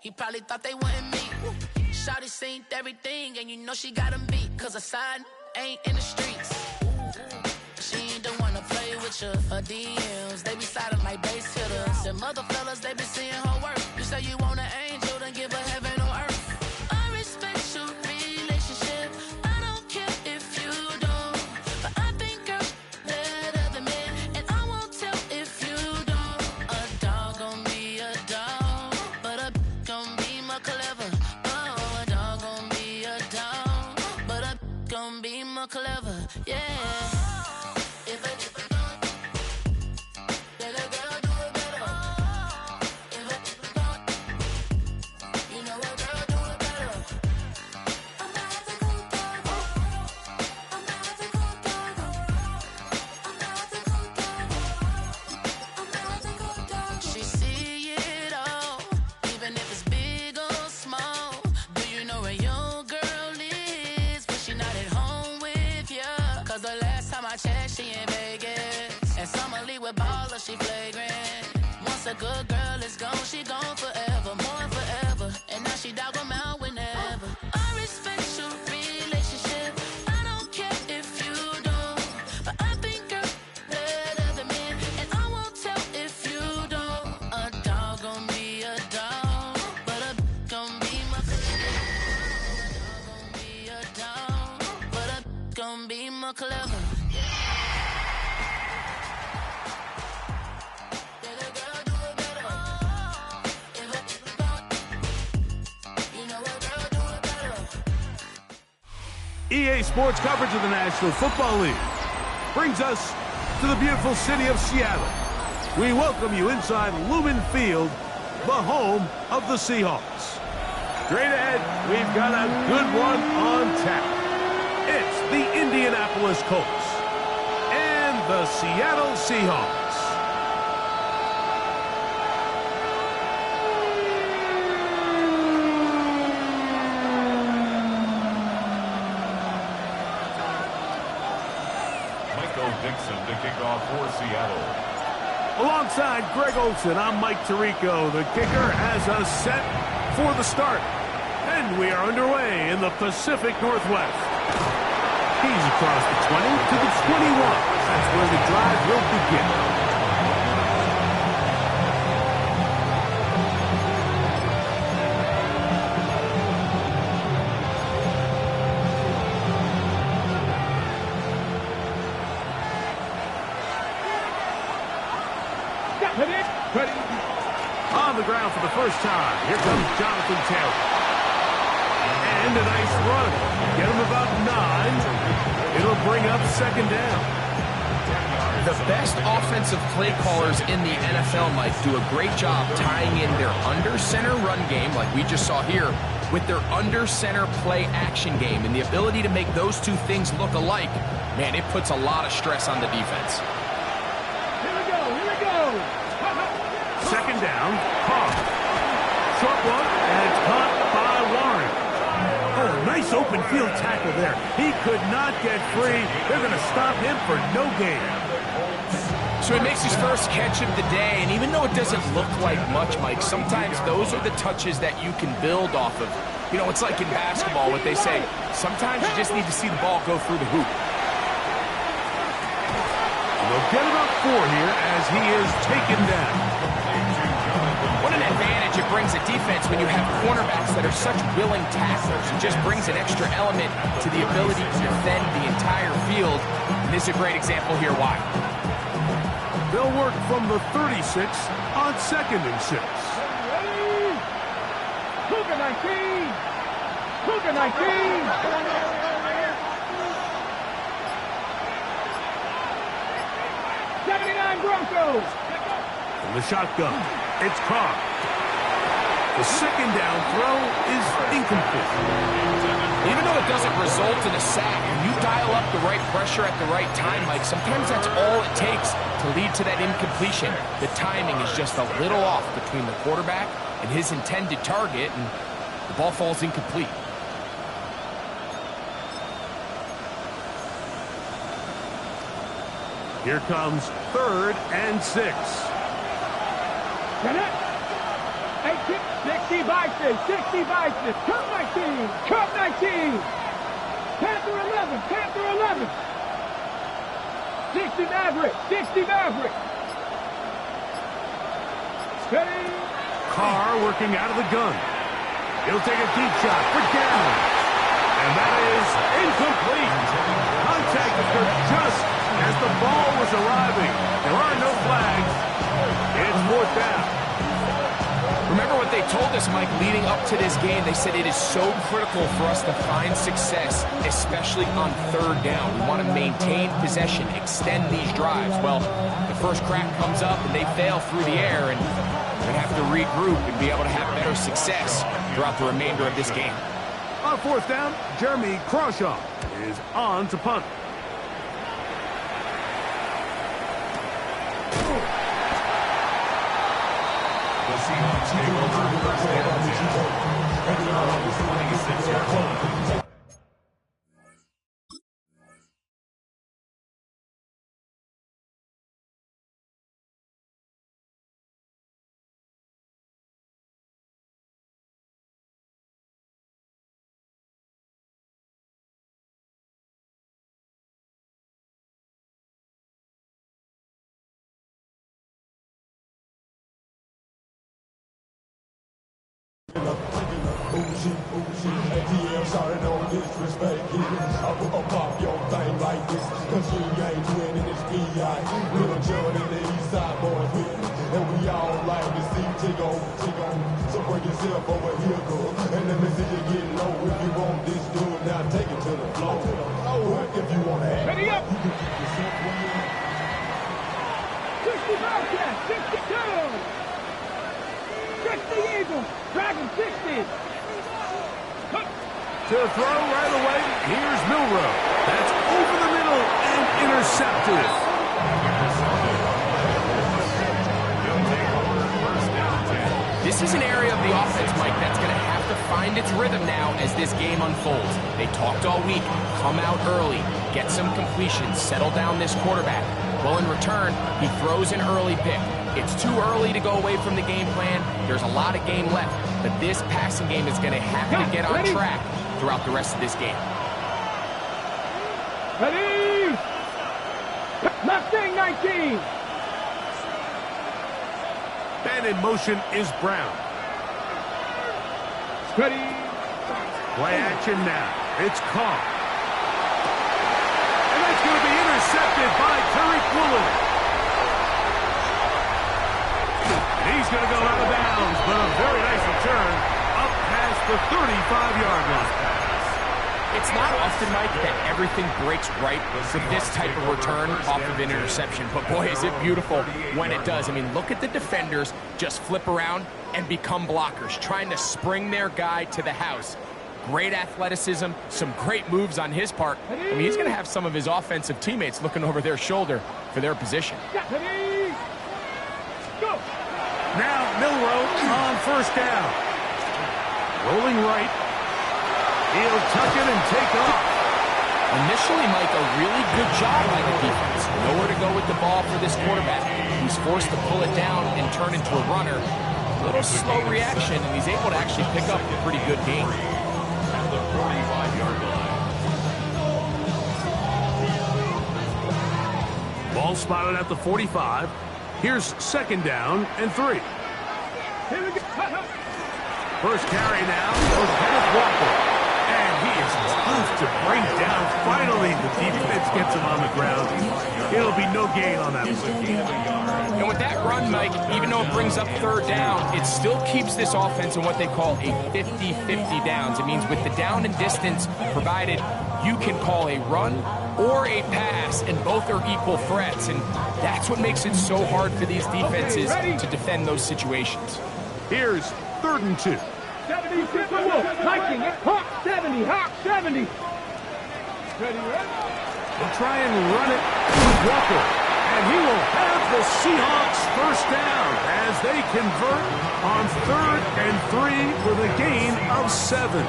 He probably thought they wouldn't meet. Shawty seen everything, and you know she got him beat. Cause her side ain't in the streets. She ain't the one to play with you. Her DMs, they be sliding like base hitters. And mother fellas, they be seeing her work. You say you want an angel, then give her heaven on earth. I respect your relationship. I don't care if you don't. But I think girls better than men. And I won't tell if you don't. A dog gon' be a dog. But a gon' be more clever. Oh, a dog gon' be a dog. But a gon' be more clever. Yeah. She flagrant. Once a good girl is gone, she gone forever, more forever. And now she dog 'em out whenever. I respect your relationship. I don't care if you don't. But I think girls better than men. And I won't tell if you don't. A dog gon' be a dog. But a gon' be more clever. A dog gon' be a dog. But a gon' be more clever. EA Sports coverage of the National Football League brings us to the beautiful city of Seattle. We welcome you inside Lumen Field, the home of the Seahawks. Straight ahead, we've got a good one on tap. It's the Indianapolis Colts and the Seattle Seahawks. To kick off for Seattle. Alongside Greg Olsen, I'm Mike Tirico. The kicker has us set for the start. And we are underway in the Pacific Northwest. He's across the 20 to the 21. That's where the drive will begin. On the ground for the first time. Here comes Jonathan Taylor. And a nice run. Get him about 9. It'll bring up second down. The best offensive play callers in the NFL, Mike, do a great job tying in their under-center run game, like we just saw here, with their under-center play action game. And the ability to make those two things look alike, man, it puts a lot of stress on the defense. Second down, caught. Short one, and it's caught by Warren. Oh, nice open field tackle there. He could not get free. They're going to stop him for no gain. So he makes his first catch of the day, and even though it doesn't look like much, Mike, sometimes those are the touches that you can build off of. You know, it's like in basketball, what they say, sometimes you just need to see the ball go through the hoop. We'll get about 4 here as he is taken down. What an advantage it brings a defense when you have cornerbacks that are such willing tacklers. It just brings an extra element to the ability to defend the entire field. And this is a great example here why. They'll work from the 36 on 2nd and 6. Cougar 19! Cougar 19! Broncos. From the shotgun, it's caught. The second down throw is incomplete. Even though it doesn't result in a sack, when you dial up the right pressure at the right time, Mike, sometimes that's all it takes to lead to that incompletion. The timing is just a little off between the quarterback and his intended target, and the ball falls incomplete. Here comes 3rd and 6. Get it. 8 60 Bison, 60 Bison. Cup 19, Cup 19. Panther 11, Panther 11. 60 Maverick, 60 Maverick. Steady. Carr working out of the gun. He'll take a deep shot for down. And that is incomplete. Contact occurred just as the ball was arriving. There are no flags. It's fourth down. Remember what they told us, Mike, leading up to this game. They said it is so critical for us to find success, especially on third down. We want to maintain possession, extend these drives. Well, the first crack comes up and they fail through the air, and they have to regroup and be able to have better success throughout the remainder of this game. On fourth down, Jeremy Crawshaw is on to punt. The Seahawks take over first and 10. 26-yard line. ATL started on disrespect. I'll pop your thing like this, cause you ain't winning this B.I. Little John and the East Side boys with me, and we all like to see Tigo. So bring yourself over here, girl, and let me see you get low. If you want this, do it now, take it to the floor. If you want to have Ready up. you can keep yourself where 60 Bobcat, 62. 60 Eagles, Dragon 60. To throw right away, here's Milrow. That's over the middle and intercepted. This is an area of the offense, Mike, that's going to have to find its rhythm now as this game unfolds. They talked all week, come out early, get some completions, settle down this quarterback. Well, in return, he throws an early pick. It's too early to go away from the game plan. There's a lot of game left, but this passing game is going to have to get on track throughout the rest of this game. Ready? Mustang 19. And in motion is Brown. Steady. Play action now. It's Carr. And that's going to be intercepted by Tariq Woolen. And he's going to go out of bounds, but a very nice return up past the 35-yard line. It's not often, Mike, that everything breaks right for this type of return off of an interception. But boy, is it beautiful when it does. I mean, look at the defenders just flip around and become blockers, trying to spring their guy to the house. Great athleticism, some great moves on his part. I mean, he's going to have some of his offensive teammates looking over their shoulder for their position. Ready? Go. Now Milrow on first down. Rolling right. He'll tuck it and take off. Initially, Mike, a really good job by the defense. Nowhere to go with the ball for this quarterback. He's forced to pull it down and turn into a runner. A little slow reaction, and he's able to actually pick up a pretty good gain. At the 45-yard line. Ball spotted at the 45. Here's second down and 3. Here we go. First carry now goes Kenneth Walker. And he is tough to bring down. Finally, the defense gets him on the ground. It'll be no gain on that play. And with that run, Mike, even though it brings up third down, it still keeps this offense in what they call a 50-50 downs. It means with the down and distance provided, you can call a run or a pass, and both are equal threats. And that's what makes it so hard for these defenses to defend those situations. Here's 3rd and 2. 70, Viking, Hawk 70, Hawk 70. Ready, They'll try and run it with Walker. And he will have the Seahawks first down as they convert on 3rd and 3 with a gain of 7.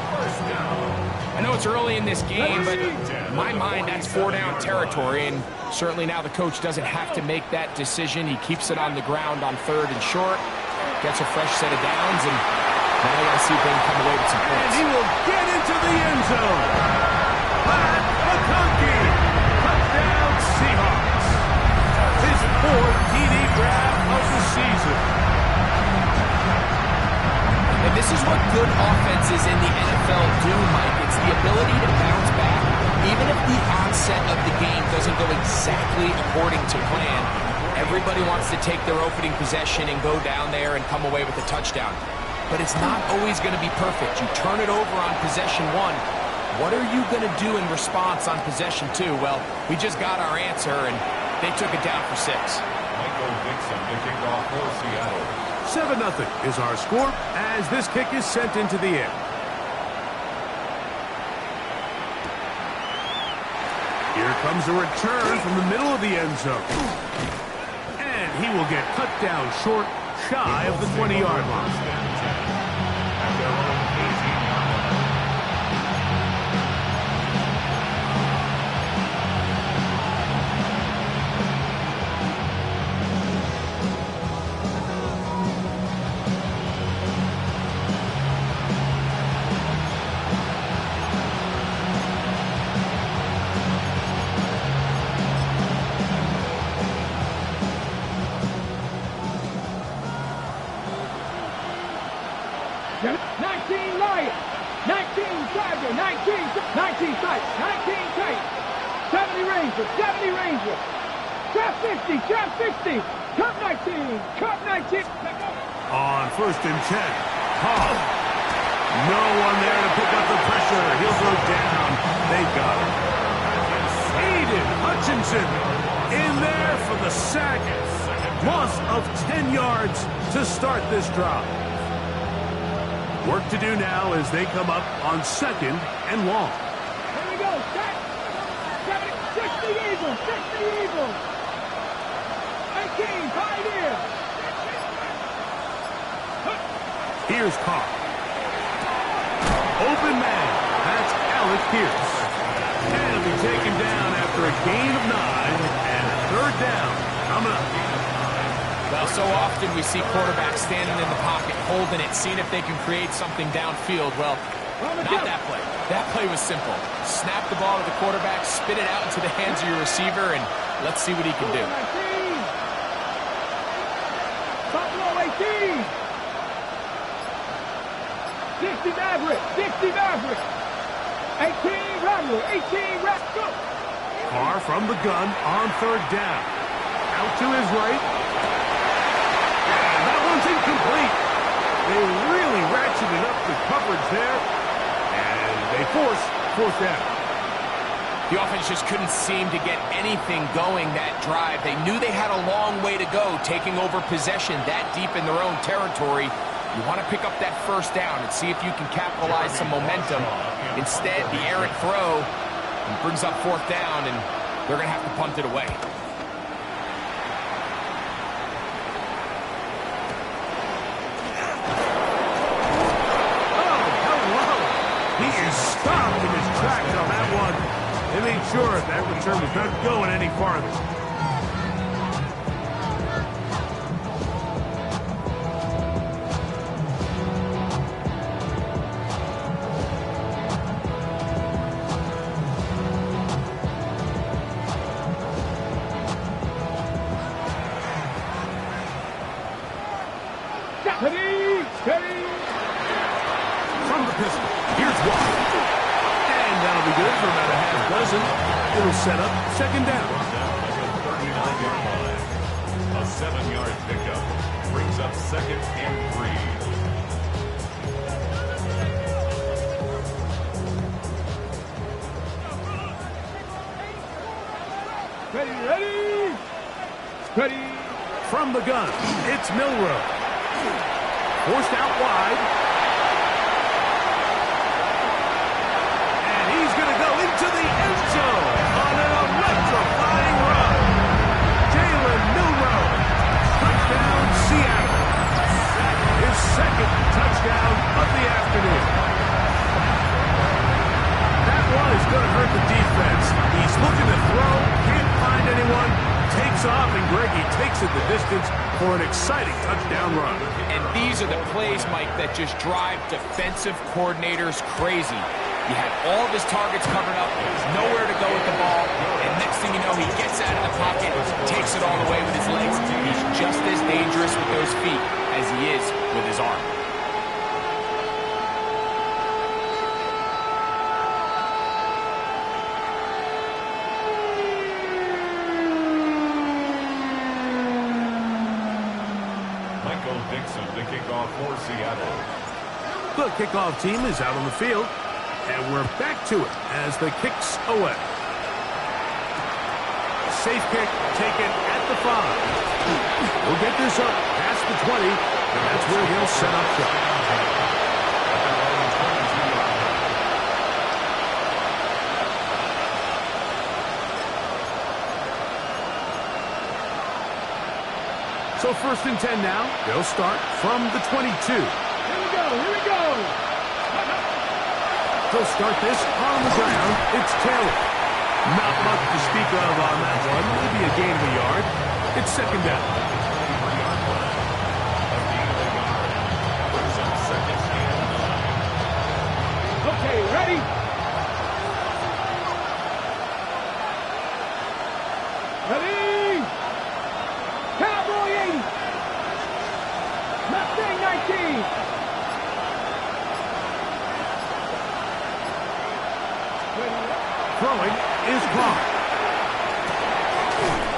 I know it's early in this game, but in my mind, that's 4-down territory. And certainly now the coach doesn't have to make that decision. He keeps it on the ground on 3rd and short. gets a fresh set of downs, and now you got to see if they can come away with some points. And he will get into the end zone. Pat McConkey, touchdown Seahawks. His 4th TD grab of the season. And this is what good offenses in the NFL do, Mike. It's the ability to bounce back, even if the onset of the game doesn't go exactly according to plan. Everybody wants to take their opening possession and go down there and come away with a touchdown. But it's not always going to be perfect. You turn it over on possession 1. What are you going to do in response on possession 2? Well, we just got our answer, and they took it down for 6. Michael Vickson to kick off for Seattle. 7-0 is our score as this kick is sent into the air. Here comes a return from the middle of the end zone. And he will get cut down short, shy of the 20-yard line. Cup 19, Cup 19. On 1st and 10, Hall. No one there to pick up the pressure. He'll go down. They got him. Aiden Hutchinson in there for the sack. Loss of 10 yards to start this drive. Work to do now as they come up on 2nd and long. Here we go. 60 Eagles, 60 Eagles. 18, Pioneer. Here's Carr. Open man. That's Alec Pierce. And he'll be taken down after a gain of 9 and 3rd down coming up. Well, so often we see quarterbacks standing in the pocket, holding it, seeing if they can create something downfield. Well, not that play. That play was simple. Snap the ball to the quarterback, spit it out into the hands of your receiver, and let's see what he can do. 60 Maverick, 60 Maverick. 18 Ramble, 18 Ramble. Carr from the gun on 3rd down. Out to his right. And that one's incomplete. They really ratcheted up the coverage there. And they force 4th down. The offense just couldn't seem to get anything going that drive. They knew they had a long way to go, taking over possession that deep in their own territory. You want to pick up that 1st down and see if you can capitalize some momentum. Instead, the errant throw brings up 4th down, and they're going to have to punt it away. Oh, hello. He is stopped in his tracks on that one. They made sure that return was not going any farther. From the pistol, here's one. And that'll be good for about a half dozen. It'll set up 2nd down. 39-yard line. A 7-yard pickup brings up 2nd and 3. Ready. Ready. From the gun, it's Milrow. Forced out wide. And he's going to go into the end zone on an electrifying run. Jalen Milrow. Touchdown, Seattle. His 2nd touchdown of the afternoon. That one is going to hurt the defense. He's looking to throw, can't find anyone. takes off, and Greggy takes it the distance for an exciting touchdown run. And these are the plays, Mike, that just drive defensive coordinators crazy. He had all of his targets covered up, nowhere to go with the ball, and next thing you know, he gets out of the pocket, takes it all the way with his legs. He's just as dangerous with those feet as he is with his arm. The kickoff for Seattle. The kickoff team is out on the field, and we're back to it as the kick's away. Safe kick taken at the 5. We'll get this up past the 20, and that's where he'll set up shop. So 1st and 10 now. They'll start from the 22. Here we go, here we go. They'll start this on the ground. It's Taylor. Not much to speak of on that one. Maybe a gain of a yard. It's 2nd down. Okay, ready? Ready? Cowboy 80. Mustang 19. Throwing is caught.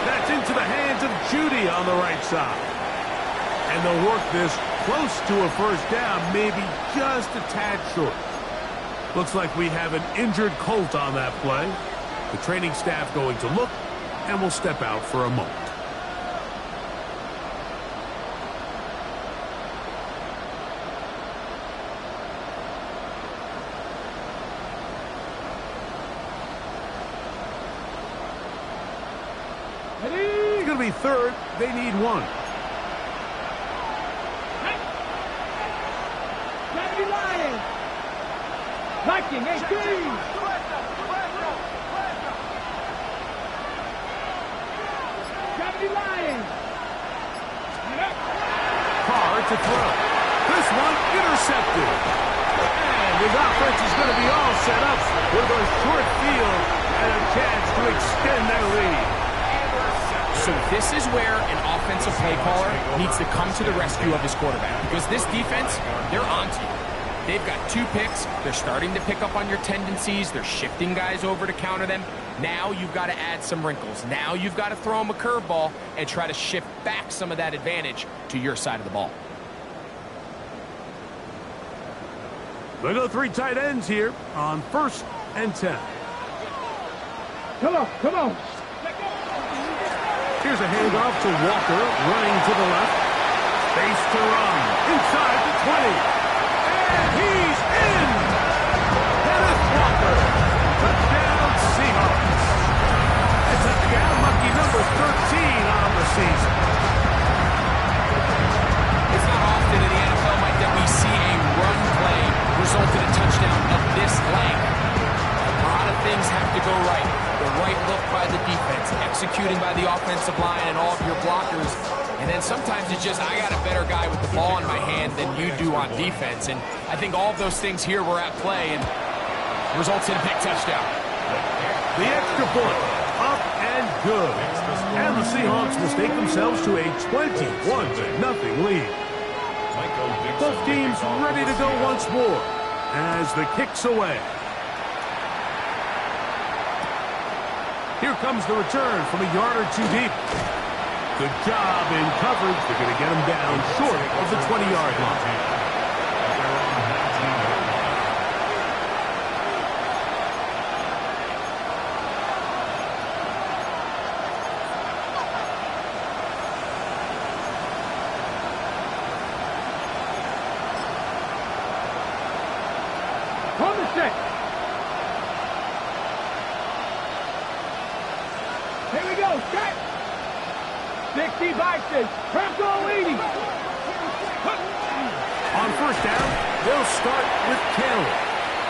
That's into the hands of Judy on the right side. And they'll work this close to a 1st down, maybe just a tad short. Looks like we have an injured Colt on that play. The training staff going to look, and will step out for a moment. It's going to be 3rd. They need 1. Gravity Lion. Viking 18. Gravity Lion. Carr to throw. This one intercepted. And his offense is going to be all set up with a short field and a chance to extend their lead. So this is where an offensive play caller needs to come to the rescue of his quarterback. Because this defense, they're onto you. They've got 2 picks. They're starting to pick up on your tendencies. They're shifting guys over to counter them. Now you've got to add some wrinkles. Now you've got to throw them a curveball and try to shift back some of that advantage to your side of the ball. They go 3 tight ends here on 1st and 10. Come on, come on. Here's a handoff to Walker, running to the left. Space to run. Inside the 20. And he's in! Kenneth Walker. Touchdown, Seahawks. A touchdown, lucky number 13 on the season. It's not often in the NFL, Mike, that we see a run play result in a touchdown of this length. A lot of things have to go right. The right look by the defense, executing by the offensive line and all of your blockers. And then sometimes it's just, I got a better guy with the ball in my hand than you do on defense. And I think all of those things here were at play and results in a big touchdown. The extra point, up and good. And the Seahawks will stake themselves to a 21-0 lead. Both teams ready to go once more as the kick's away. Here comes the return from a yard or 2 deep. Good job in coverage. They're going to get him down short of the 20-yard line. On the 6. Here we go, set. 60 boxes. Bronco 80. On 1st down, they'll start with Taylor.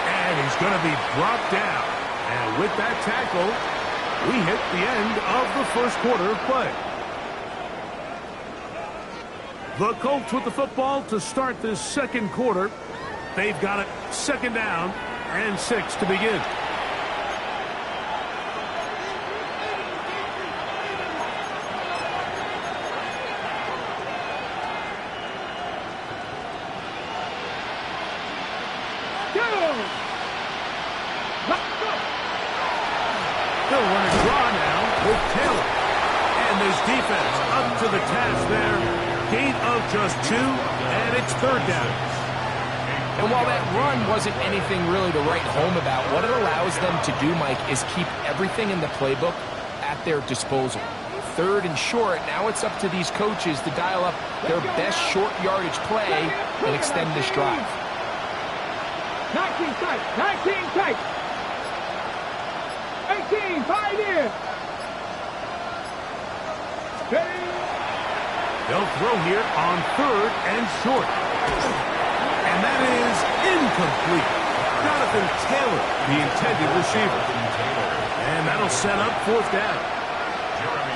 And he's going to be brought down. And with that tackle, We hit the end of the first quarter of play. The Colts with the football to start this second quarter. They've got it 2nd down and 6 to begin. They'll run a draw now with Taylor. And there's defense up to the task there. Gain of just 2, and it's 3rd down. And while that run wasn't anything really to write home about, what it allows them to do, Mike, is keep everything in the playbook at their disposal. 3rd and short, now it's up to these coaches to dial up their best short yardage play and extend this drive. 19 tight, 19 tight. 18, 5 in. They'll throw here on 3rd and short. And that is incomplete. Jonathan Taylor, the intended receiver. And that'll set up 4th down.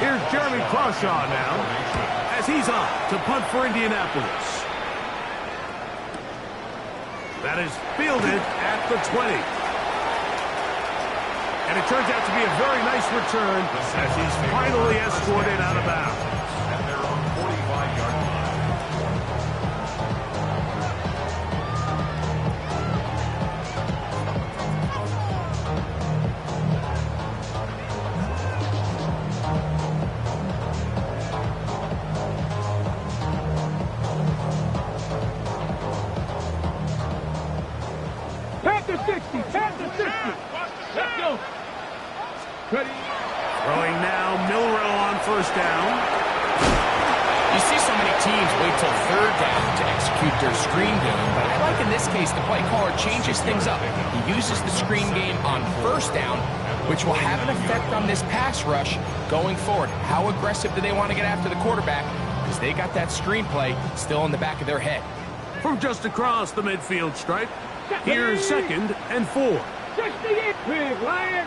Here's Jeremy Crawshaw now as he's on to punt for Indianapolis. That is fielded at the 20. And it turns out to be a very nice return as he's finally escorted out of bounds. And they're on 45-yard line. Panther 60, Panther 60. Let's go. Ready. Throwing now, Milrow on 1st down. You see so many teams wait till 3rd down to execute their screen game, but I like in this case the play caller changes things up. He uses the screen game on 1st down, which will have an effect on this pass rush going forward. How aggressive do they want to get after the quarterback? Because they got that screen play still in the back of their head. From just across the midfield stripe, here's 2nd and 4. 68, big Lion.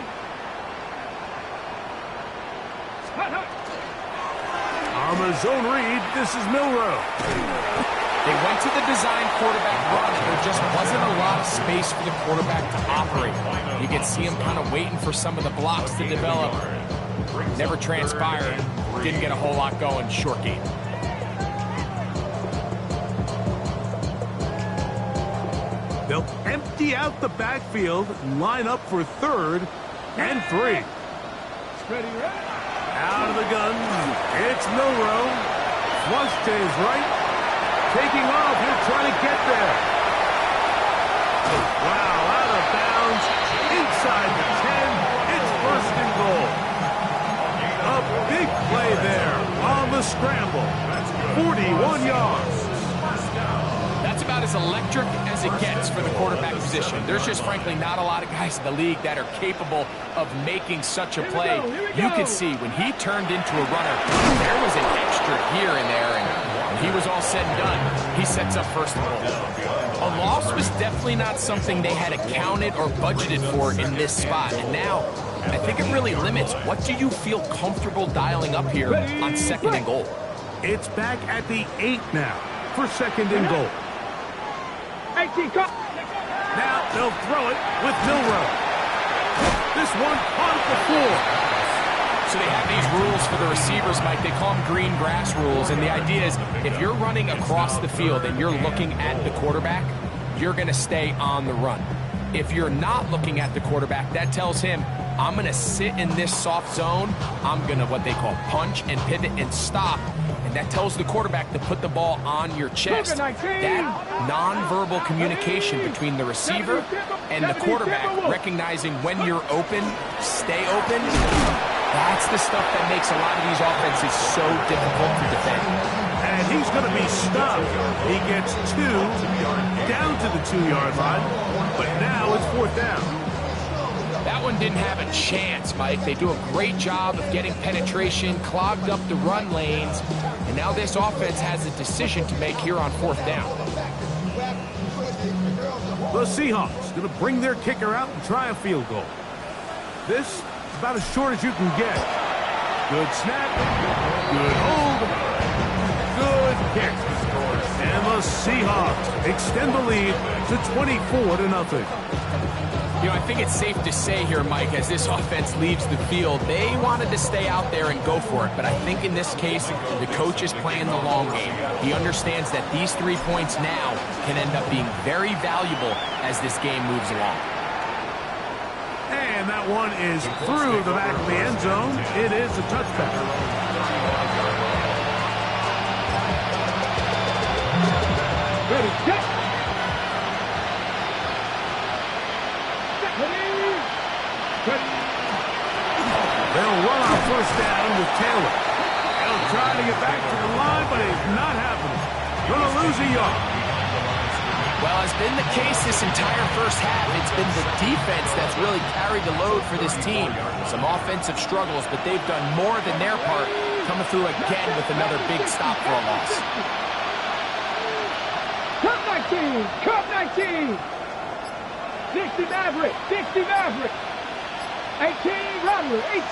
On the zone read, this is Milrow. They went to the design quarterback run, and there just wasn't a lot of space for the quarterback to operate. You can see him kind of waiting for some of the blocks to develop. Never transpired. Didn't get a whole lot going. Short game. They'll empty out the backfield and line up for 3rd and 3. Ready, ready. Out of the gun, it's Milrow. Flush to his right. Taking off, he'll try to get there. Wow, out of bounds. Inside the 10, it's 1st and goal. A big play there on the scramble. 41 yards. That's about as electric as it gets for the quarterback position. There's just frankly not a lot of guys in the league that are capable of making such a play. You can see when he turned into a runner, there was an extra here and there, and when he was all said and done, he sets up 1st and goal. A loss was definitely not something they had accounted or budgeted for in this spot, and now I think it really limits what do you feel comfortable dialing up here on 2nd and goal. It's back at the 8 now for 2nd and goal. 18, cut. Now they'll throw it with Milrow. This one on the floor. So they have these rules for the receivers, Mike. They call them green grass rules. And the idea is if you're running across the field and you're looking at the quarterback, you're going to stay on the run. If you're not looking at the quarterback, that tells him, I'm going to sit in this soft zone. I'm going to what they call punch and pivot and stop. And that tells the quarterback to put the ball on your chest. That nonverbal communication between the receiver and the quarterback, recognizing when you're open, stay open, that's the stuff that makes a lot of these offenses so difficult to defend. And he's going to be stopped. He gets 2 down to the 2-yard line, but now it's 4th down. That one didn't have a chance, Mike. They do a great job of getting penetration, clogged up the run lanes, and now this offense has a decision to make here on 4th down. The Seahawks going to bring their kicker out and try a field goal. This about as short as you can get. Good snap. Good hold. Good kick. And the Seahawks extend the lead to 24-0. You know, I think it's safe to say here, Mike, as this offense leaves the field, they wanted to stay out there and go for it. But I think in this case, the coach is playing the long game. He understands that these 3 points now can end up being very valuable as this game moves along. And that one is through the back of the end zone. It is a touchback. Ready, set. They'll run on first down with Taylor. They'll try to get back to the line, but it's not happening. Going to lose a yard. Well, as been the case this entire first half, it's been the defense that's really carried the load for this team. Some offensive struggles, but they've done more than their part, coming through again with another big stop for a loss. Cup 19, Cup 19. 60 Maverick, 60 Maverick. 18 Rattler, 8.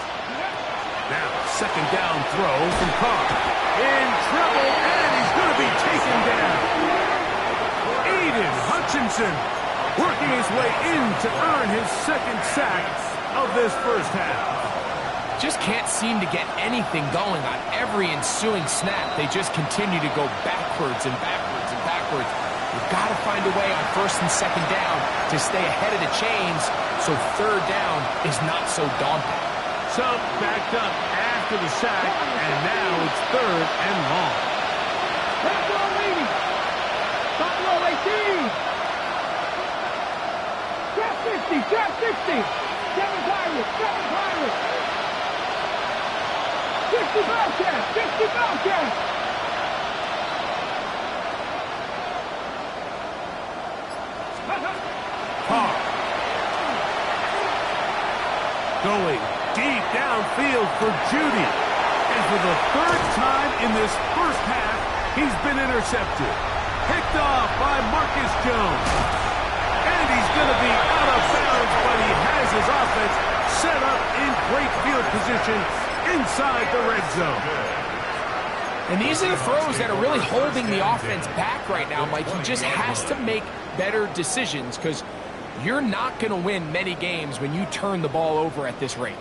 Now, second down throw from Carr. In trouble, and he's going to be taken down. Aiden Hutchinson working his way in to earn his second sack of this first half. Just can't seem to get anything going on every ensuing snap. They just continue to go backwards and backwards and backwards. You've got to find a way on first and second down to stay ahead of the chains so third down is not so daunting. So backed up after the sack, and now it's third and long. Buffalo leading. Buffalo 18. Trap 50, trap 50. 7 Pirates, 7 Pirates. 60 Bobcats, 60 Bobcats. Carr. Going deep downfield for Judy. And for the third time in this first half, he's been intercepted. Picked off by Marcus Jones. And he's going to be out of bounds, but he has his offense set up in great field position inside the red zone. And these are the throws that are really holding the offense back right now, Mike. He just has to make better decisions because you're not going to win many games when you turn the ball over at this rate.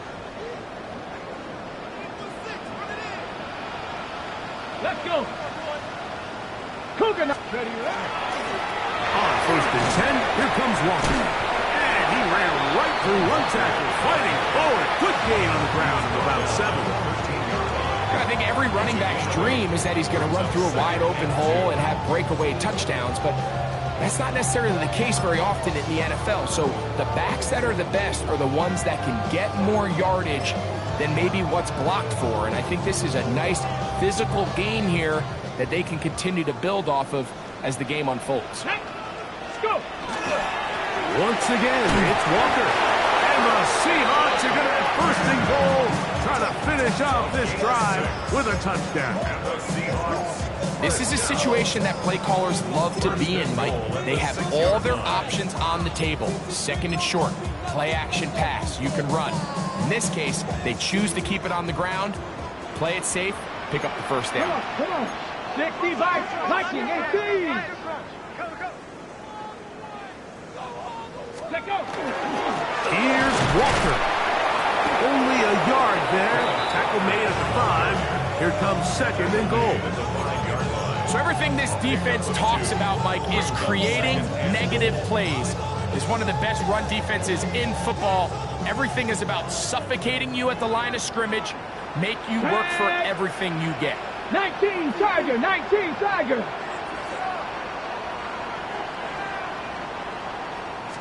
Let's go. Cougar. Ready, On first and 10, here comes Walker. And he ran right through one tackle, fighting forward. Good gain on the ground of about 7. I think every running back's dream is that he's going to run through a wide open hole and have breakaway touchdowns, but that's not necessarily the case very often in the NFL. So the backs that are the best are the ones that can get more yardage than maybe what's blocked for. And I think this is a nice physical game here that they can continue to build off of as the game unfolds. Let's go. Once again, it's Walker. And the Seahawks are going to have first and goal. Try to finish off this drive with a touchdown. This is a situation that play callers love to be in, Mike. They have all their options on the table. Second and short, play action pass, you can run. In this case, they choose to keep it on the ground, play it safe, pick up the first down. Come on. 60 bikes, Viking, 18. Let go. Here's Walker. Only a yard there. Tackle made at the 5. Here comes second and goal. So everything this defense talks about, Mike, is creating negative plays. It's one of the best run defenses in football. Everything is about suffocating you at the line of scrimmage, make you work for everything you get. 19 Tiger, 19 Tiger.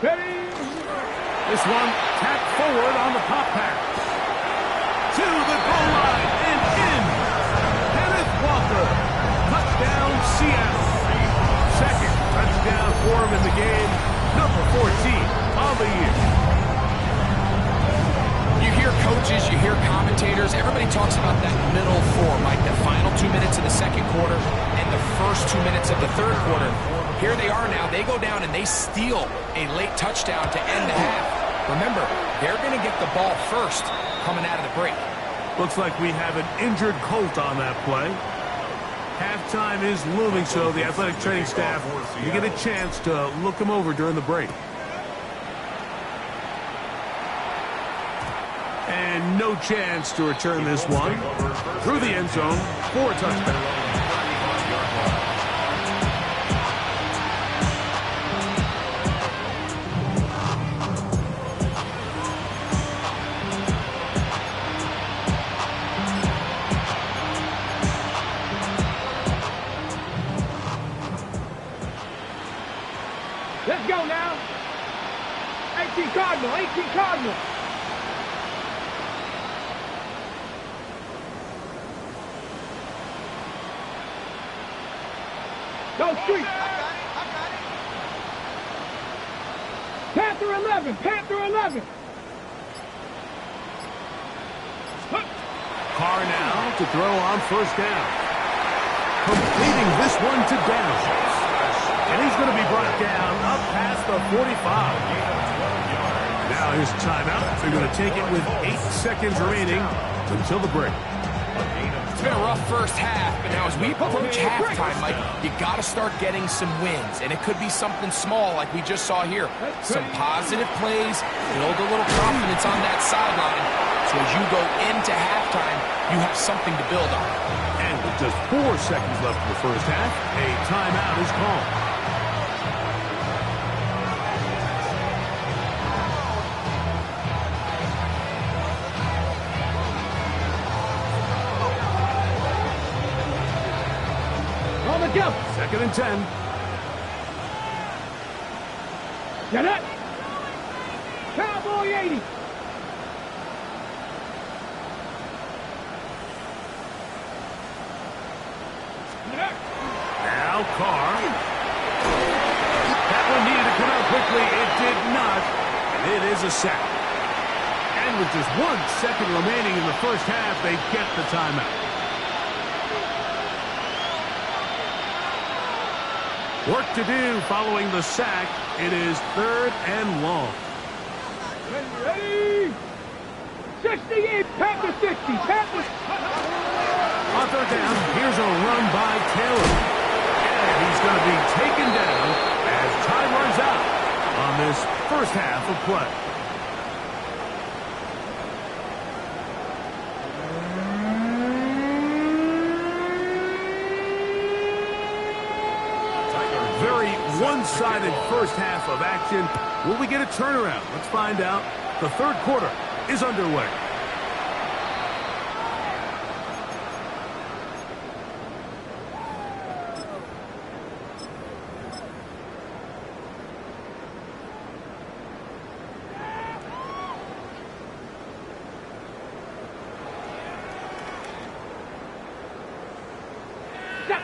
Ready. This one tapped forward on the pop pass. To the goal line and in. Kenneth Walker. Touchdown, Seattle. Second touchdown for him in the game. Number 14 on the year. You hear coaches, you hear commentators, everybody talks about that middle four, Mike, the final 2 minutes of the second quarter and the first 2 minutes of the third quarter. Here they are now. They go down and they steal a late touchdown to end the half. Remember, they're going to get the ball first. coming out of the break. Looks like we have an injured Colt on that play. Halftime is looming, so the athletic training staff, you get a chance to look him over during the break. And no chance to return this one. Through the end zone for a touchdown. Let's go now. 18 Cardinal, 18 Cardinal. Go street. I got it. Panther 11, Panther 11. Carr now to throw on first down. Completing this one to Downs. And he's going to be brought down up past the 45. Now his timeout. They're going to take it with 8 seconds remaining until the break. It's been a rough first half, but now as we approach halftime, Mike, you got to start getting some wins. And it could be something small like we just saw here. Some positive plays, build a little confidence on that sideline. So as you go into halftime, you have something to build on. And with just 4 seconds left in the first half, a timeout is called. Second and 10. Get it. Cowboy 80. Now Carr. That one needed to come out quickly. It did not. And it is a sack. And with just 1 second remaining in the first half, they get the timeout. Work to do following the sack. It is 3rd and long. Ready? 68, Panther 60, Panther. On third down, here's a run by Taylor. And he's going to be taken down as time runs out on this first half of play. Very one-sided first half of action. Will we get a turnaround? Let's find out. The third quarter is underway.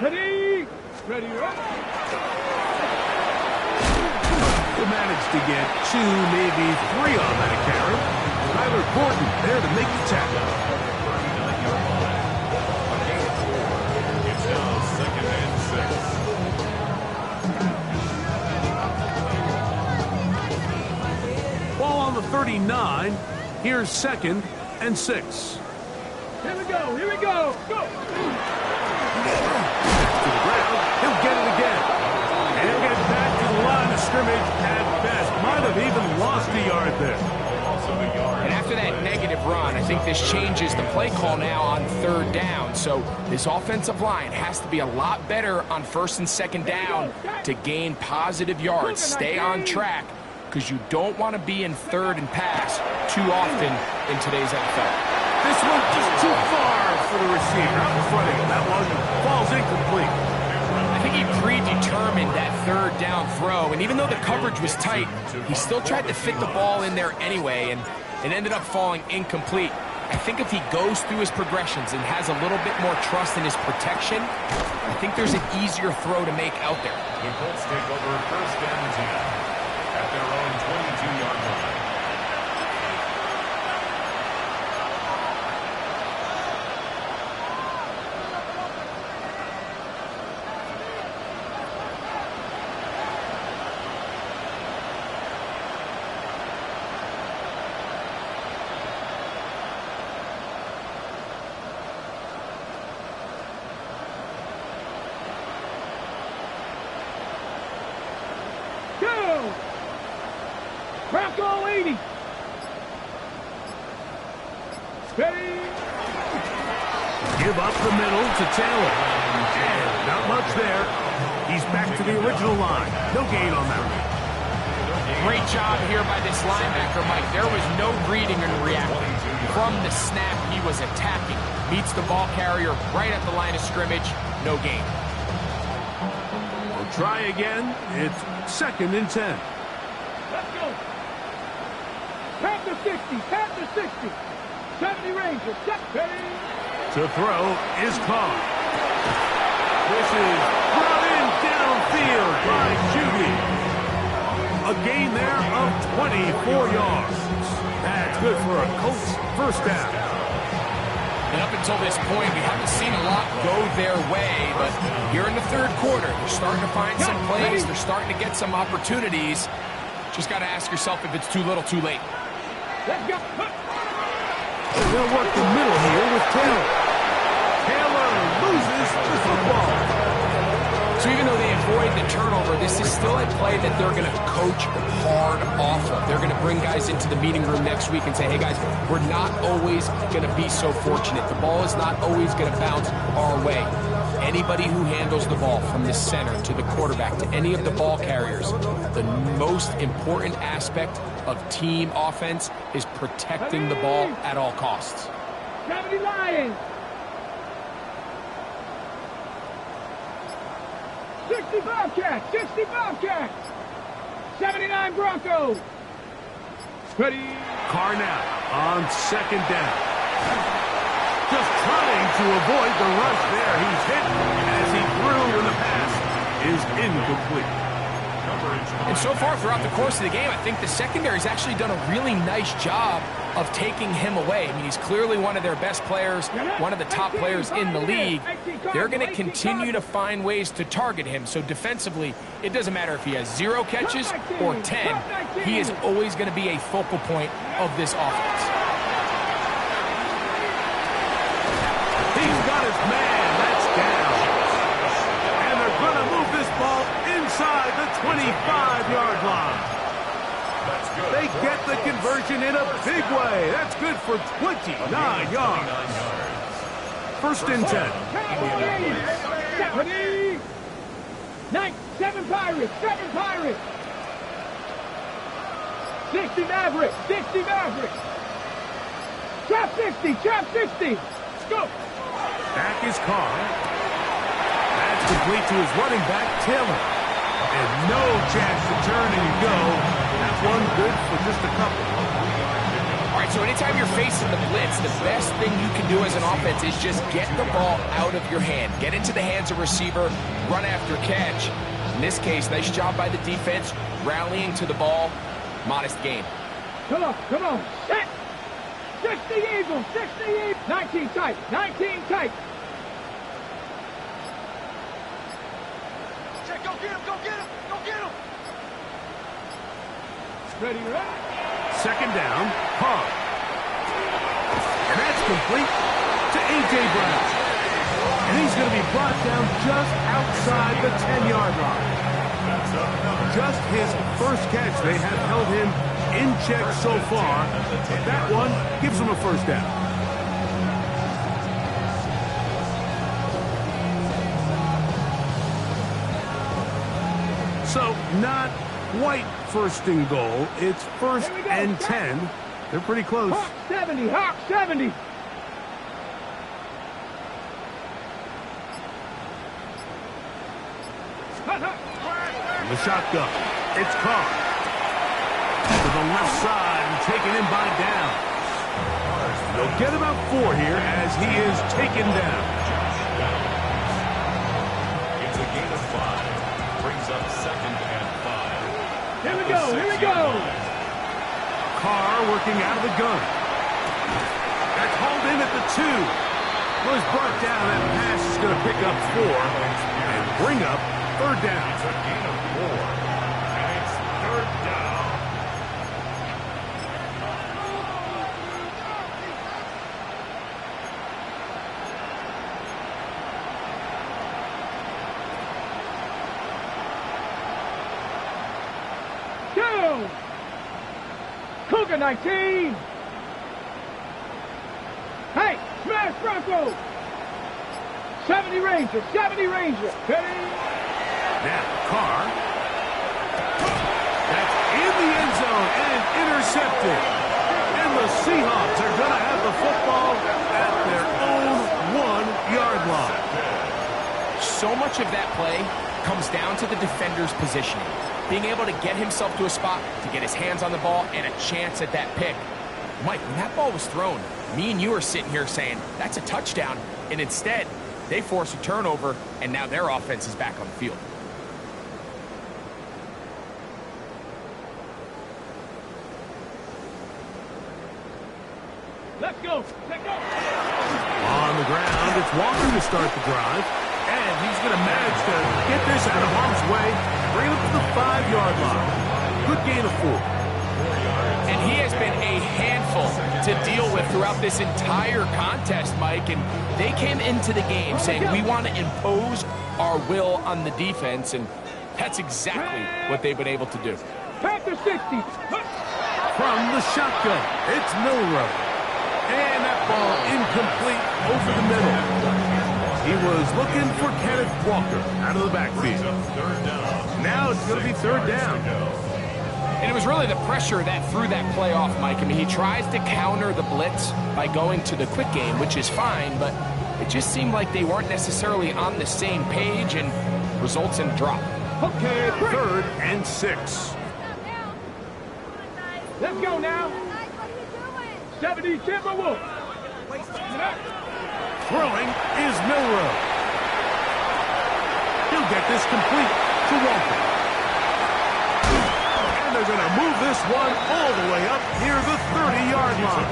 Ready? Ready, ready. They managed to get 2, maybe 3 on that carry. Tyler Gordon there to make the tackle. It's now 2nd and 6. Ball on the 39. Here's 2nd and 6. Here we go, here we go. Go. To the ground. He'll get it again. And he'll get back to the line of scrimmage at best. Might have even lost a yard there. And after that negative run, I think this changes the play call now on 3rd down. So this offensive line has to be a lot better on 1st and 2nd down to gain positive yards. Stay on track because you don't want to be in 3rd and pass too often in today's NFL. This one just too far for the receiver. Out in front of him. That one falls incomplete. I think he predetermined that 3rd down throw, and even though the coverage was tight, he still tried to fit the ball in there anyway, and it ended up falling incomplete. I think if he goes through his progressions and has a little bit more trust in his protection, I think there's an easier throw to make out there. The Colts take over 1st and 10 at their own 22-yard line. go! Bronco 80. Ready? Give up the middle to Taylor. And not much there. He's back to the original line. No gain on that one. Great job here by this linebacker, Mike. There was no reading and reacting. From the snap, he was attacking. Meets the ball carrier right at the line of scrimmage. No gain. We'll try again. It's 2nd and 10. Let's go. Panther 60. Panther 60. 70 Rangers. Ready? To throw is Carr. This is brought in downfield by Judy. A gain there of 24 yards. That's good for a Colts first down. And up until this point, we haven't seen a lot go their way, but here in the 3rd quarter, they're starting to find some plays. They're starting to get some opportunities. Just got to ask yourself if it's too little, too late. Let's go. They'll work the middle here with Taylor. Taylor loses the football. So even though they avoid the turnover, this is still a play that they're going to coach hard off of. They're going to bring guys into the meeting room next week and say, hey guys, we're not always going to be so fortunate. The ball is not always going to bounce our way. Anybody who handles the ball from the center to the quarterback to any of the ball carriers, the most important aspect of team offense is protecting the ball at all costs. 70 Lions. 65 Cats. 65 Cats. 79 Broncos. Ready? Carr now on 2nd down. Just trying to avoid the rush there. He's hit as he threw when the pass is incomplete. And so far throughout the course of the game, I think the secondary's actually done a really nice job of taking him away. I mean, he's clearly one of their best players, one of the top players in the league. They're going to continue to find ways to target him. So defensively, it doesn't matter if he has 0 catches or 10. He is always going to be a focal point of this offense. He's got his man. That's down. And they're going to move this ball inside the 25-yard line. They get the conversion in a big way. That's good for 29 yards. 1st and 10. 7 Pirates. 7 Pirates. 60 Mavericks. 60 Mavericks. Trap 60. Trap 60. Let's go. Back is Carr. That's complete to his running back, Taylor. And no chance to turn and go. That one good for just a couple. All right, so anytime you're facing the blitz, the best thing you can do as an offense is just get the ball out of your hand. Get into the hands of receiver, run after catch. In this case, nice job by the defense, rallying to the ball. Modest gain. Come on, come on. Set. 60 Eagles, 60 Eagles. 19 tight, 19 tight. Go get him, go get him, go get him. Ready, ready. 2nd down, Carr. And that's complete to A.J. Brown. And he's going to be brought down just outside the 10-yard line. Just his first catch. They have held him in check so far. That one gives him a first down. So, not quite 1st and goal. It's 1st and 10. They're pretty close. Hawk 70, Hawk 70. The shotgun. It's Carr. To the left side and taken in by down. They'll get about 4 here as he is taken down. It's a gain of 5. Brings up 2nd and 5. Here we go, here we go. Carr working out of the gun. That's hauled in at the 2. Was brought down. That pass is going to pick up 4 and bring up 3rd down. It's a gain of 4. And it's 3rd down. Boom! Cougar 19. Hey, smash Bronco. 70 Ranger, 70 Ranger. Ready? Now, Carr. That's in the end zone and intercepted. And the Seahawks are going to have the football at their own 1-yard line. So much of that play comes down to the defender's positioning. Being able to get himself to a spot, to get his hands on the ball, and a chance at that pick. Mike, when that ball was thrown, me and you are sitting here saying, that's a touchdown. And instead, they force a turnover, and now their offense is back on the field. Let's go. Let's go. On the ground, it's Walker to start the drive. And he's going to manage to get this out of harm's way, bring it up to the 5-yard line. Good gain of 4. And he has been a handful to deal with throughout this entire contest, Mike. And they came into the game saying, we want to impose our will on the defense. And that's exactly what they've been able to do. Panther 60. From the shotgun, it's Milrow. And that ball incomplete over the middle. He was looking for Kenneth Walker out of the backfield. Now it's going to be 3rd down. And it was really the pressure that threw that play off, Mike. I mean, he tries to counter the blitz by going to the quick game, which is fine, but it just seemed like they weren't necessarily on the same page and results in a drop. Okay, 3rd and 6. let's go now. 70 Timberwolves. Throwing is Milrow. He'll get this complete to Walker. And they're going to move this one all the way up near the 30-yard line.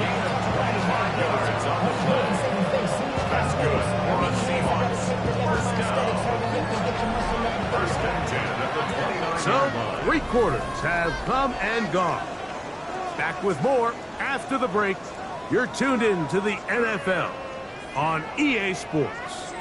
That's good for the Seahawks. First down. First and 10 at the 29-yard line. So, 3 quarters have come and gone. Back with more after the break. You're tuned in to the NFL on EA Sports.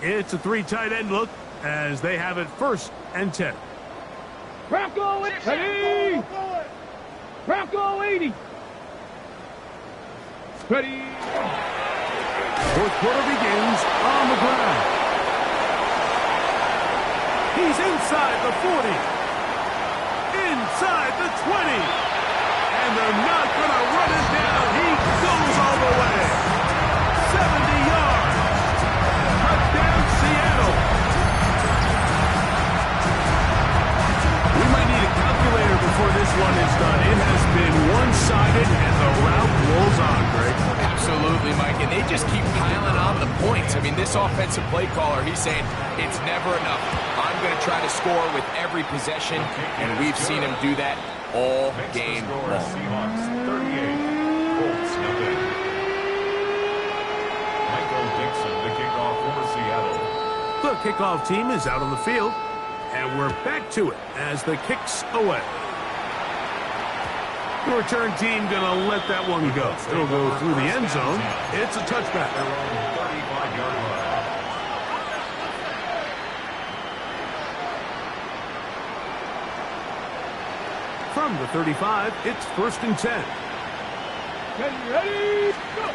It's a 3 tight end look as they have it 1st and 10. Bronco 80. Bronco 80. Ready. 4th quarter begins on the ground. He's inside the 40. Inside the 20. And they're not going to run it down. He goes all the way. 70 yards. Touchdown, Seattle. We might need a calculator before this one is done. It has been one-sided, and the route rolls on, Greg. Absolutely, Mike, and they just keep piling on the points. I mean, this offensive play caller, he's saying it's never enough. I'm going to try to score with every possession, and we've seen him do that all game long. Seahawks 38, Colts nothing. Michael Dixon to kick off for Seattle. The kickoff team is out on the field, and we're back to it as the kick's away. The return team going to let that one go. It'll go through the end zone. It's a touchback. Their own 35-yard line. From the 35, it's 1st and 10. Ready. Go.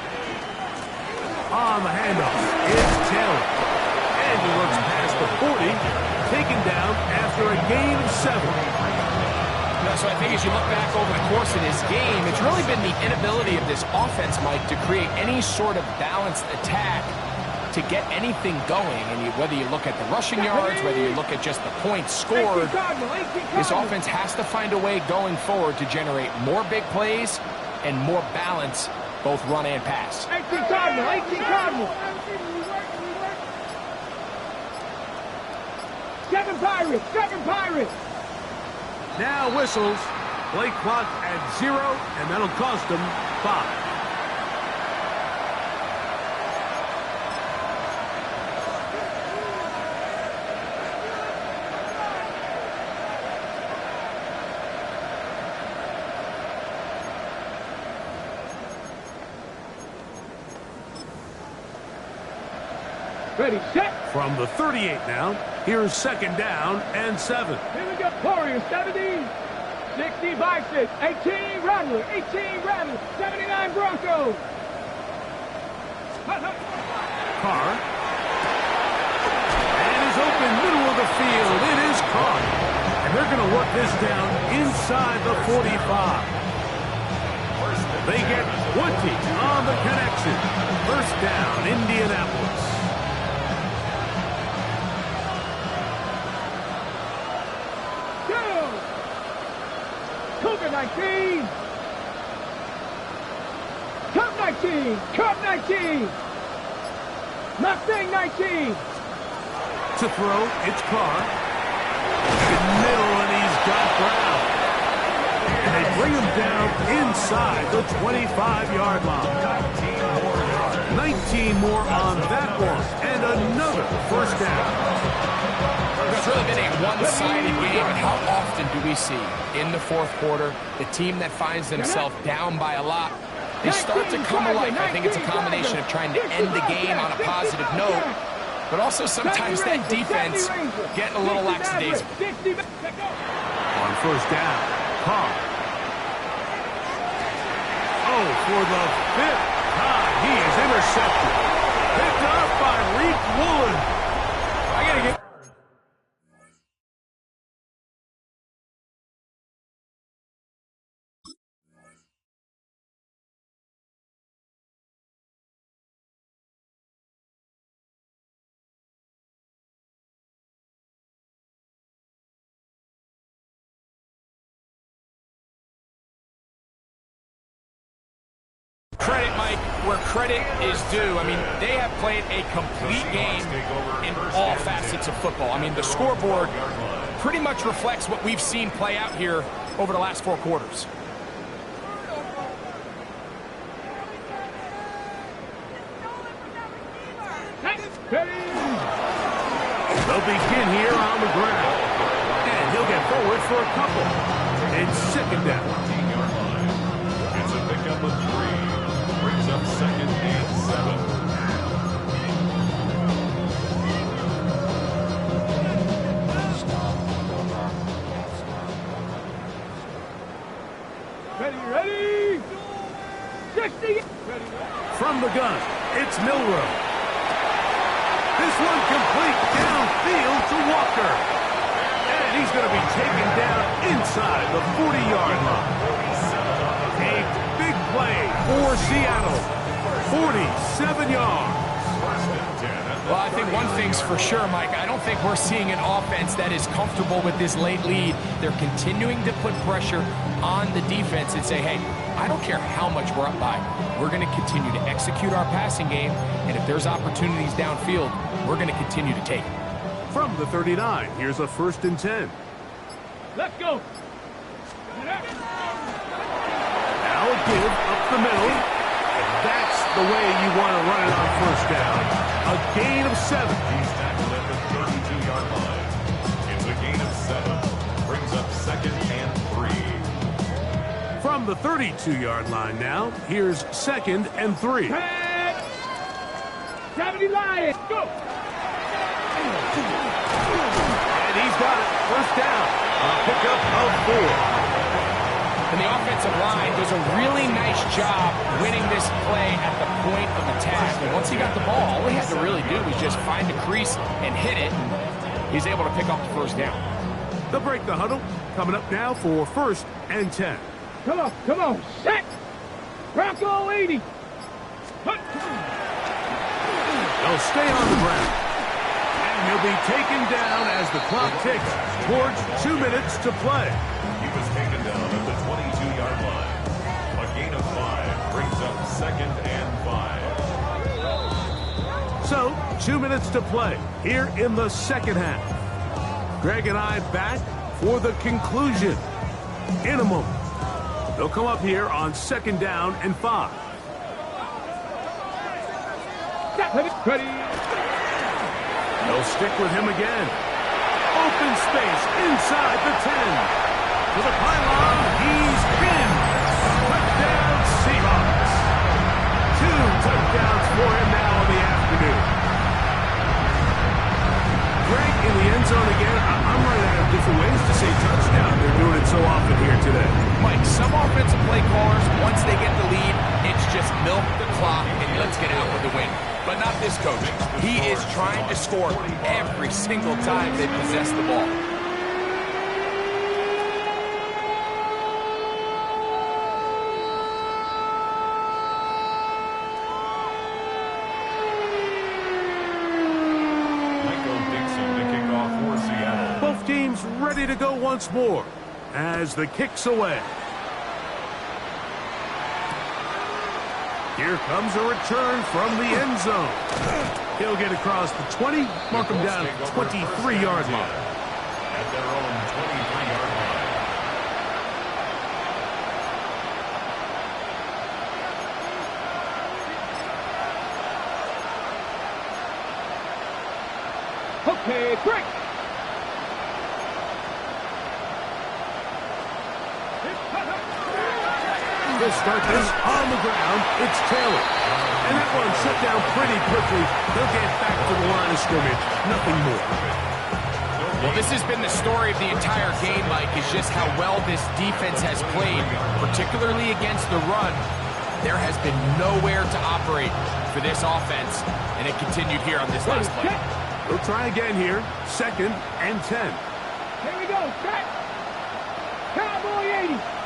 On the handoff, it's Taylor. And he looks past the 40, taken down after a gain of 7. So I think as you look back over the course of this game, it's really been the inability of this offense, Mike, to create any sort of balanced attack to get anything going. And whether you look at the rushing yards, whether you look at just the points scored, this offense has to find a way going forward to generate more big plays and more balance, both run and pass. 18 Cardinal. 7 Pirates. Now whistles. Play clock at 0, and that'll cost them 5. Ready, set. From the 38 now, here's second down and 7. Here we go. Warriors, 70. 60 Bison. 18 Rattler. 18 Rattler. 79 Broncos. Carr. And is open middle of the field. It is caught. And they're going to work this down inside the 45. They get 20 on the connection. First down, Indianapolis. Cougar 19. Cup 19. Cup 19. Mustang 19. To throw, it's Carr. In the middle, and he's got Brown. And they bring him down inside the 25-yard line. 19 more on that one, and another first down. It's really been a one-sided game, and how often do we see in the fourth quarter the team that finds themselves down by a lot, they start to come alive. I think it's a combination of trying to end the game on a positive note, but also sometimes that defense getting a little lackadaisical. On first down, Carr. Oh, for the fifth time, he is intercepted. Picked up by Reek Woolen. I gotta get... Credit, Mike, where credit is due. I mean, they have played a complete game in all facets of football. I mean, the scoreboard pretty much reflects what we've seen play out here over the last 4 quarters. They'll begin here on the ground. And he'll get forward for a couple. It's second down. It's a pickup of 3. Brings up second and 7. Ready. 60. From the gun, it's Milrow. This one complete downfield to Walker. And he's going to be taken down inside the 40-yard line. A big play for Seattle. 47 yards. Well, I think one thing's for sure, Mike. I don't think we're seeing an offense that is comfortable with this late lead. They're continuing to put pressure on the defense and say, hey, I don't care how much we're up by. We're going to continue to execute our passing game, and if there's opportunities downfield, we're going to continue to take it. From the 39, here's a 1st and 10. Let's go. Now a give up the middle. And that's the way you want to run it on first down. A gain of 7. He's tackled at the 32-yard line. It's a gain of 7. Brings up second and 3. From the 32-yard line now, here's second and 3. 70 Lions, go! And he's got it. First down. A pickup of 4. And the offensive line does a really nice job winning this play at the point of attack. And once he got the ball, all he had to really do was just find the crease and hit it. And he's able to pick up the first down. They'll break the huddle. Coming up now for 1st and 10. Come on, set! Bronco 80! They'll stay on the ground. And he'll be taken down as the clock ticks towards 2 minutes to play. He was taken down at the 22-yard line. A gain of 5 brings up second and 5. So, 2 minutes to play here in the second half. Greg and I back for the conclusion in a moment. They'll come up here on 2nd down and 5. Ready. They'll stick with him again. Open space inside the 10. To the pylon, he's in. Touchdown, Seahawks. 2 touchdowns for him now in the afternoon. so often here today. Mike, some offensive play callers, once they get the lead, it's just milk the clock and let's get out with the win. But not this coach. He is trying to score every single time they possess the ball. Both teams ready to go once more as the kick's away. Here comes a return from the end zone. He'll get across the 20, mark him down at the 23-yard line. At their own 23-yard line. Okay, break. They'll start this on the ground. It's Taylor. And that one shut down pretty quickly. They'll get back to the line of scrimmage. Nothing more. Well, this has been the story of the entire game, Mike, is just how well this defense has played, particularly against the run. There has been nowhere to operate for this offense, and it continued here on this last play. They'll try again here. 2nd and 10. Here we go. Set. Cowboy 80.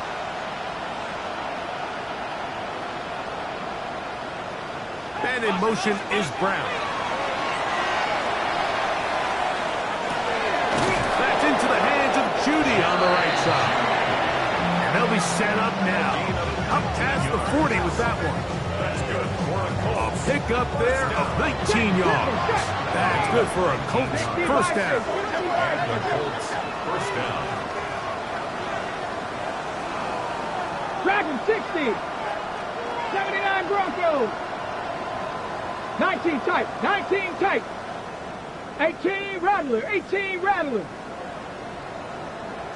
And in motion is Brown. That's into the hands of Judy on the right side. And they'll be set up now. Up past the 40 with that one. That's good for a Colts. A pick up there of 19 yards. That's good for a Colts first down. And the Colts first down. Dragon 60. 79 Broncos. 19 tight. 19 tight. 18 Rattler. 18 Rattler.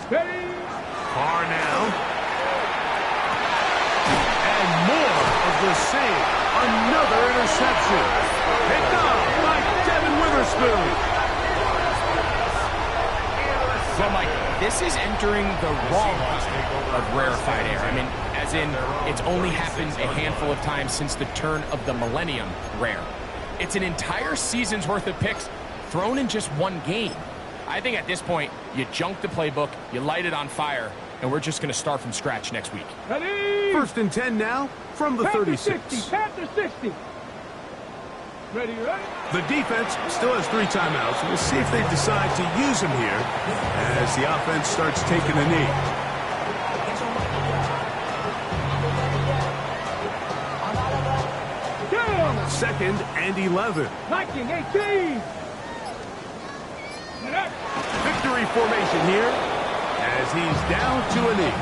Steady. Far now. And more of the same. Another interception. Picked up by Devin Witherspoon. Well, Mike, this is entering the wrong bucket of rarefied air. I mean, as in, it's only happened a handful of times since the turn of the millennium rare. It's an entire season's worth of picks thrown in just one game. I think at this point, you junk the playbook, you light it on fire, and we're just going to start from scratch next week. Ready. 1st and 10 now from the 36. Panther 60. Ready, right? The defense still has 3 timeouts. We'll see if they decide to use them here as the offense starts taking a knee. Down. 2nd and 11. 19, 18. Victory formation here as he's down to a knee.